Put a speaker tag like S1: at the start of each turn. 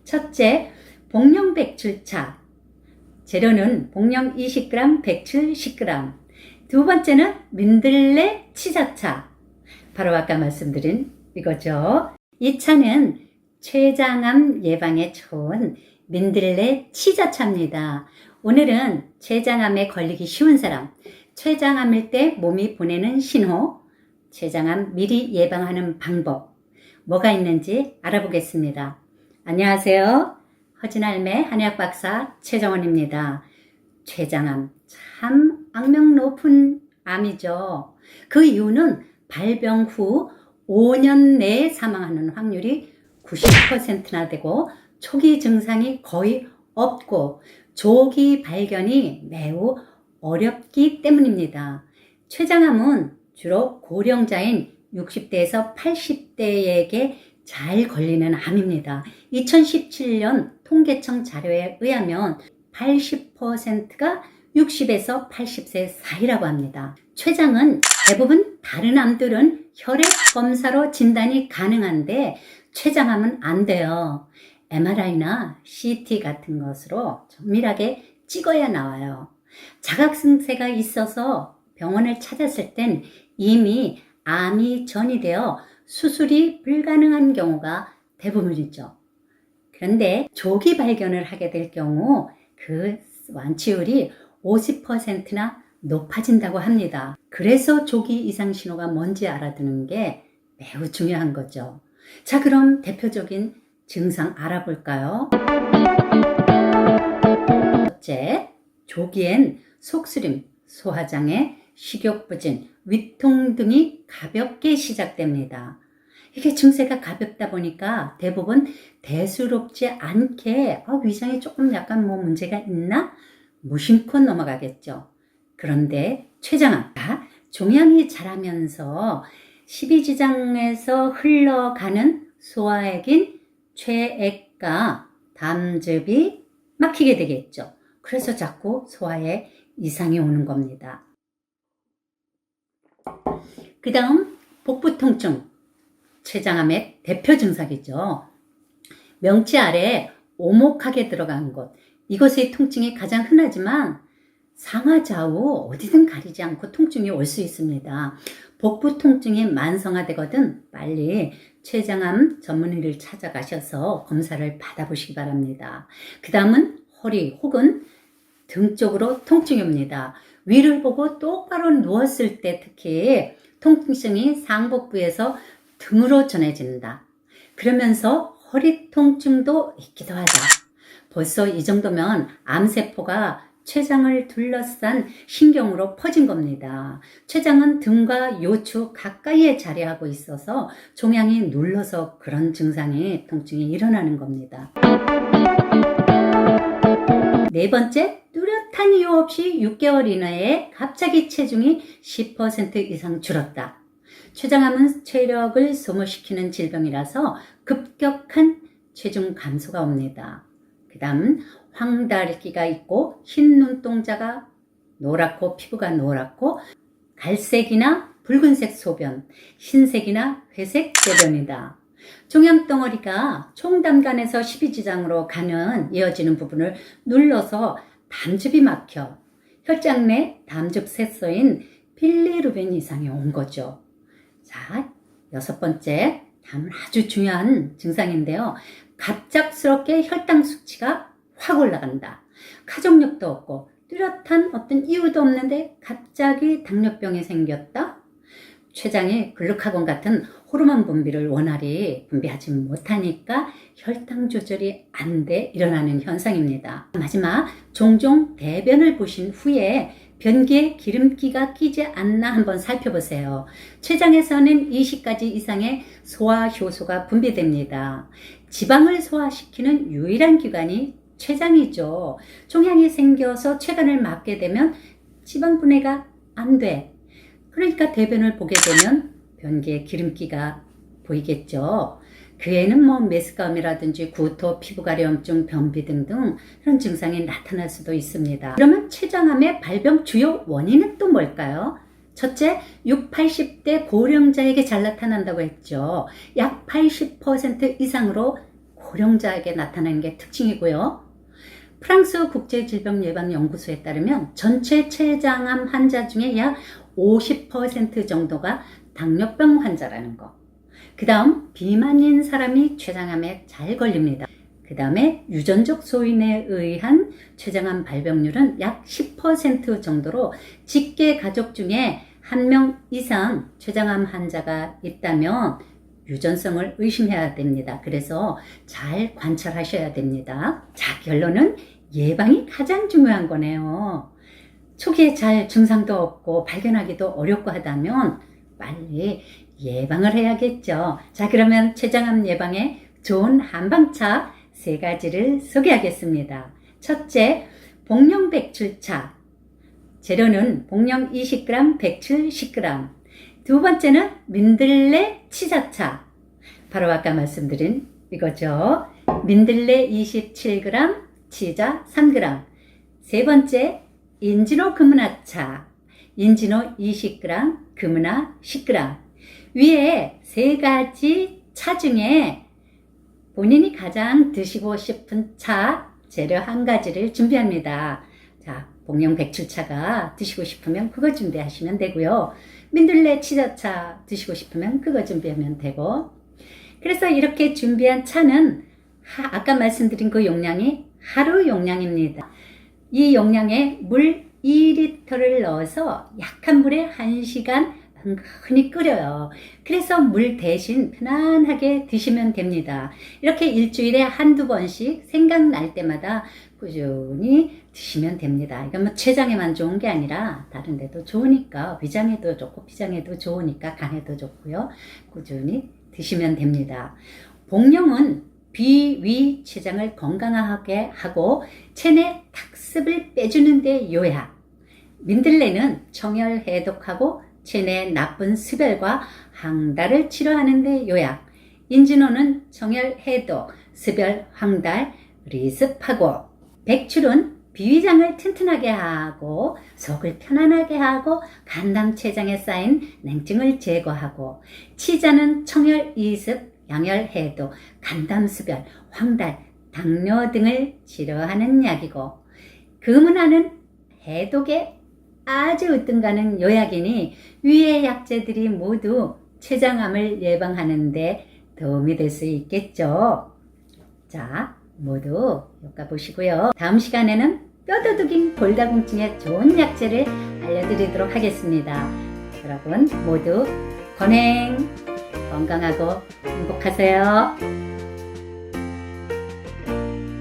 S1: 첫째, 복령 백출차. 재료는 복령 20g, 백출 10g. 두 번째는 민들레 치자차. 바로 아까 말씀드린 이거죠. 이 차는 췌장암 예방에 좋은 민들레 치자차입니다. 오늘은 췌장암에 걸리기 쉬운 사람, 췌장암일 때 몸이 보내는 신호, 췌장암 미리 예방하는 방법, 뭐가 있는지 알아보겠습니다. 안녕하세요. 허진할매 한의학박사 최정원입니다. 췌장암, 참 악명 높은 암이죠. 그 이유는 발병 후 5년 내에 사망하는 확률이 90%나 되고 초기 증상이 거의 없고 조기 발견이 매우 어렵기 때문입니다. 췌장암은 주로 고령자인 60대에서 80대에게 잘 걸리는 암입니다. 2017년 통계청 자료에 의하면 80%가 60에서 80세 사이라고 합니다. 췌장은 대부분 다른 암들은 혈액 검사로 진단이 가능한데 췌장암은 안 돼요. MRI나 CT 같은 것으로 정밀하게 찍어야 나와요. 자각승세가 있어서 병원을 찾았을 땐 이미 암이 전이되어 수술이 불가능한 경우가 대부분이죠. 그런데 조기 발견을 하게 될 경우 그 완치율이 50%나 높아진다고 합니다. 그래서 조기 이상 신호가 뭔지 알아두는 게 매우 중요한 거죠. 자, 그럼 대표적인 증상 알아볼까요? 첫째, 조기엔 속쓰림, 소화장애, 식욕부진, 위통 등이 가볍게 시작됩니다. 이게 증세가 가볍다 보니까 대부분 대수롭지 않게 위장이 조금 약간 문제가 있나? 무심코 넘어가겠죠. 그런데 췌장암, 종양이 자라면서 십이지장에서 흘러가는 소화액인 췌액과 담즙이 막히게 되겠죠. 그래서 자꾸 소화에 이상이 오는 겁니다. 그 다음 복부 통증, 췌장암의 대표 증상이죠. 명치 아래 오목하게 들어간 곳, 이곳의 통증이 가장 흔하지만 상하 좌우 어디든 가리지 않고 통증이 올 수 있습니다. 복부 통증이 만성화되거든 빨리 췌장암 전문의를 찾아가셔서 검사를 받아보시기 바랍니다. 그 다음은 허리 혹은 등 쪽으로 통증이 옵니다. 위를 보고 똑바로 누웠을 때 특히 통증이 상복부에서 등으로 전해진다. 그러면서 허리 통증도 있기도 하다. 벌써 이 정도면 암세포가 췌장을 둘러싼 신경으로 퍼진 겁니다. 췌장은 등과 요추 가까이에 자리하고 있어서 종양이 눌러서 그런 통증이 일어나는 겁니다. 네 번째, 뚜렷한 이유 없이 6개월 이내에 갑자기 체중이 10% 이상 줄었다. 췌장암은 체력을 소모시키는 질병이라서 급격한 체중 감소가 옵니다. 그 다음 황달기가 있고 흰 눈동자가 노랗고 피부가 노랗고 갈색이나 붉은색 소변, 흰색이나 회색 대변이다. 종양덩어리가 총담관에서 십이지장으로 이어지는 부분을 눌러서 담즙이 막혀 혈장 내 담즙 색소인 빌리루빈 이상이 온 거죠. 자, 여섯 번째, 다음은 아주 중요한 증상인데요. 갑작스럽게 혈당 수치가 확 올라간다. 가족력도 없고 뚜렷한 어떤 이유도 없는데 갑자기 당뇨병이 생겼다. 췌장이 글루카곤 같은 호르몬 분비를 원활히 분비하지 못하니까 혈당 조절이 안 돼 일어나는 현상입니다. 마지막, 종종 대변을 보신 후에 변기에 기름기가 끼지 않나 한번 살펴보세요. 췌장에서는 20가지 이상의 소화효소가 분비됩니다. 지방을 소화시키는 유일한 기관이 췌장이죠. 종양이 생겨서 췌간을 막게 되면 지방 분해가 안 돼. 그러니까 대변을 보게 되면 변기에 기름기가 보이겠죠. 그 외에는 메스꺼움이라든지 구토, 피부가려움증, 변비 등등 이런 증상이 나타날 수도 있습니다. 그러면 췌장암의 발병 주요 원인은 또 뭘까요? 첫째, 60, 80대 고령자에게 잘 나타난다고 했죠. 약 80% 이상으로 고령자에게 나타나는 게 특징이고요. 프랑스 국제질병예방연구소에 따르면 전체 췌장암 환자 중에 약 50% 정도가 당뇨병 환자라는 거. 그 다음 비만인 사람이 췌장암에 잘 걸립니다. 그 다음에 유전적 소인에 의한 췌장암 발병률은 약 10% 정도로 직계 가족 중에 1명 이상 췌장암 환자가 있다면 유전성을 의심해야 됩니다. 그래서 잘 관찰하셔야 됩니다. 자, 결론은 예방이 가장 중요한 거네요. 초기에 잘 증상도 없고 발견하기도 어렵고 하다면 빨리 예방을 해야겠죠. 자, 그러면 췌장암 예방에 좋은 한방차 3가지를 소개하겠습니다. 첫째, 복령 백출차. 재료는 복령 20g, 백출 10g. 두 번째는 민들레 치자차. 바로 아까 말씀드린 이거죠. 민들레 27g, 치자 3g. 세 번째, 인지노 금은하차. 인지노 20g, 금은하 10g. 위에 3가지 차 중에 본인이 가장 드시고 싶은 차 재료 1가지를 준비합니다. 자, 복령 백출차가 드시고 싶으면 그거 준비하시면 되고요. 민들레 치자차 드시고 싶으면 그거 준비하면 되고. 그래서 이렇게 준비한 차는 아까 말씀드린 그 용량이 하루 용량입니다. 이 용량에 물 2리터를 넣어서 약한 물에 1시간 흔히 끓여요. 그래서 물 대신 편안하게 드시면 됩니다. 이렇게 일주일에 한두 번씩 생각날 때마다 꾸준히 드시면 됩니다. 이건 뭐 췌장에만 좋은 게 아니라 다른 데도 좋으니까, 위장에도 좋고 피장에도 좋으니까 간에도 좋고요. 꾸준히 드시면 됩니다. 복령은 비위 췌장을 건강하게 하고 체내 탁습을 빼주는 데 요약. 민들레는 청열 해독하고 체내 나쁜 습열과 황달을 치료하는 데 요약. 인지노는 청열 해독, 습열, 황달, 리습하고. 백출은 비위장을 튼튼하게 하고 속을 편안하게 하고 간담 췌장에 쌓인 냉증을 제거하고. 치자는 청열 이습, 양열 해독, 간담 습열, 황달, 당뇨 등을 치료하는 약이고. 금은하는 해독에 아주 으뜸가는 요약이니 위의 약재들이 모두 췌장암을 예방하는 데 도움이 될 수 있겠죠. 자, 모두 효과 보시고요. 다음 시간에는 뼈도둑인 골다공증에 좋은 약재를 알려드리도록 하겠습니다. 여러분 모두 건강하고 행복하세요.